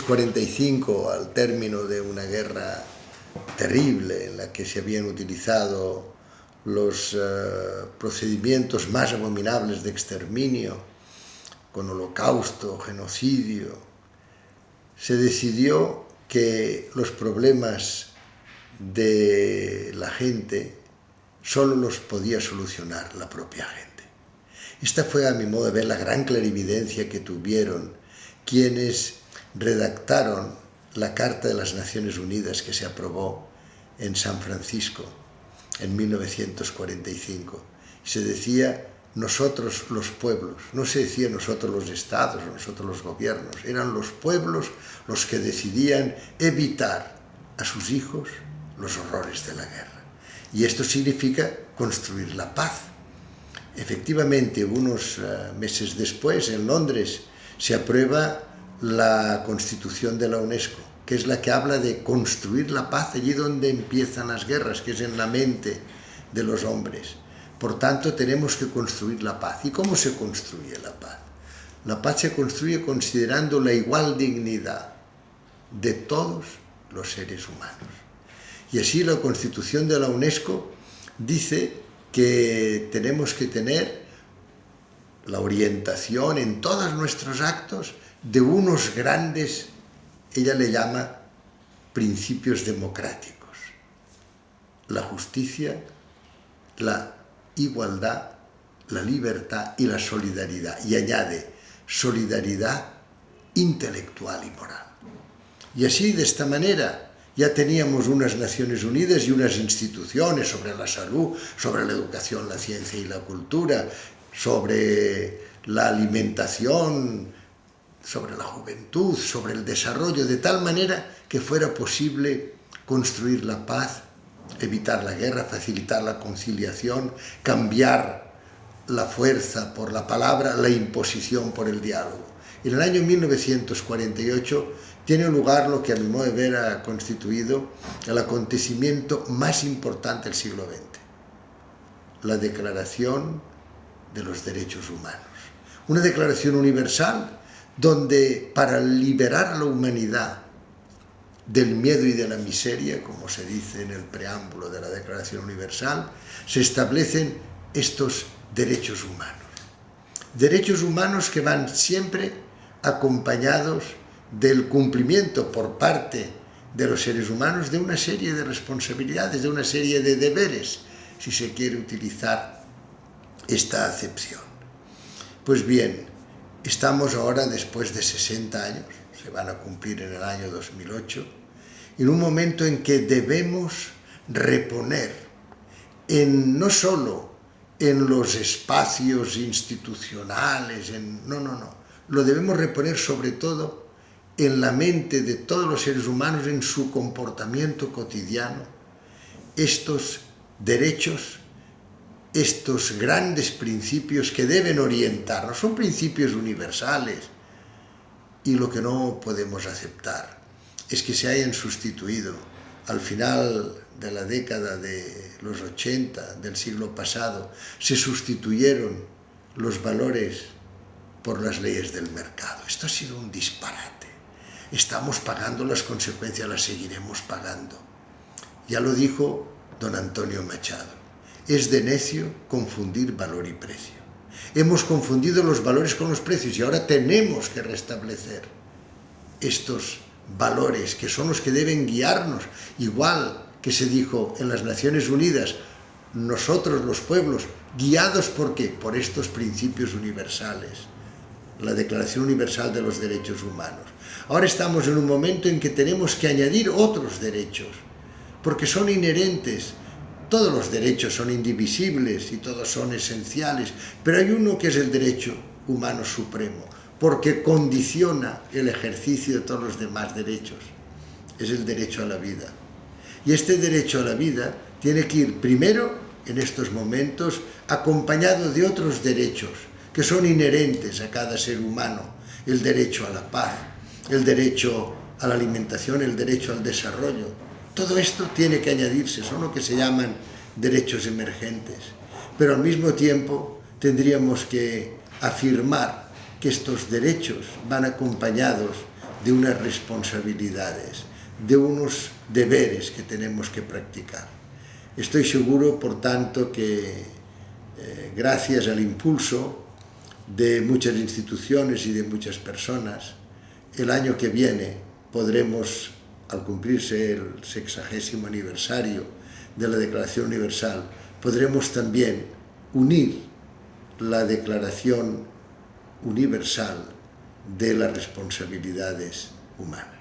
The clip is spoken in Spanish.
1945, al término de una guerra terrible en la que se habían utilizado los procedimientos más abominables de exterminio, con holocausto, genocidio, se decidió que los problemas de la gente solo los podía solucionar la propia gente. Esta fue, a mi modo de ver, la gran clarividencia que tuvieron quienes redactaron la Carta de las Naciones Unidas que se aprobó en San Francisco en 1945. Se decía nosotros los pueblos, no se decía nosotros los estados, nosotros los gobiernos, eran los pueblos los que decidían evitar a sus hijos los horrores de la guerra. Y esto significa construir la paz. Efectivamente, unos meses después, en Londres, se aprueba la Constitución de la UNESCO, que es la que habla de construir la paz allí donde empiezan las guerras, que es en la mente de los hombres. Por tanto, tenemos que construir la paz. ¿Y cómo se construye la paz? La paz se construye considerando la igual dignidad de todos los seres humanos. Y así la Constitución de la UNESCO dice que tenemos que tener la orientación en todos nuestros actos de unos grandes, ella le llama principios democráticos: la justicia, la igualdad, la libertad y la solidaridad. Y añade, solidaridad intelectual y moral. Y así, de esta manera, ya teníamos unas Naciones Unidas y unas instituciones sobre la salud, sobre la educación, la ciencia y la cultura, sobre la alimentación, sobre la juventud, sobre el desarrollo, de tal manera que fuera posible construir la paz, evitar la guerra, facilitar la conciliación, cambiar la fuerza por la palabra, la imposición por el diálogo. En el año 1948 tiene lugar lo que a mi modo de ver ha constituido el acontecimiento más importante del siglo XX, la Declaración de los Derechos Humanos. Una declaración universal donde, para liberar a la humanidad del miedo y de la miseria, como se dice en el preámbulo de la Declaración Universal, se establecen estos derechos humanos. Derechos humanos que van siempre acompañados del cumplimiento por parte de los seres humanos de una serie de responsabilidades, de una serie de deberes, si se quiere utilizar esta acepción. Pues bien, estamos ahora, después de 60 años, se van a cumplir en el año 2008, en un momento en que debemos reponer no solo en los espacios institucionales, lo debemos reponer sobre todo en la mente de todos los seres humanos, en su comportamiento cotidiano, estos derechos, estos grandes principios que deben orientarnos. Son principios universales, y lo que no podemos aceptar es que se hayan sustituido al final de la década de los 80 del siglo pasado, se sustituyeron los valores por las leyes del mercado. Esto ha sido un disparate. Estamos pagando las consecuencias, las seguiremos pagando. Ya lo dijo don Antonio Machado: es de necio confundir valor y precio. Hemos confundido los valores con los precios y ahora tenemos que restablecer estos valores que son los que deben guiarnos, igual que se dijo en las Naciones Unidas, nosotros los pueblos, guiados ¿por qué? Por estos principios universales, la Declaración Universal de los Derechos Humanos. Ahora estamos en un momento en que tenemos que añadir otros derechos, porque son inherentes. Todos los derechos son indivisibles y todos son esenciales, pero hay uno que es el derecho humano supremo, porque condiciona el ejercicio de todos los demás derechos. Es el derecho a la vida. Y este derecho a la vida tiene que ir primero, en estos momentos, acompañado de otros derechos que son inherentes a cada ser humano: el derecho a la paz, el derecho a la alimentación, el derecho al desarrollo. Todo esto tiene que añadirse, son lo que se llaman derechos emergentes. Pero al mismo tiempo tendríamos que afirmar que estos derechos van acompañados de unas responsabilidades, de unos deberes que tenemos que practicar. Estoy seguro, por tanto, que gracias al impulso de muchas instituciones y de muchas personas, el año que viene podremos, al cumplirse el 60º aniversario de la Declaración Universal, podremos también unir la Declaración Universal de las responsabilidades humanas.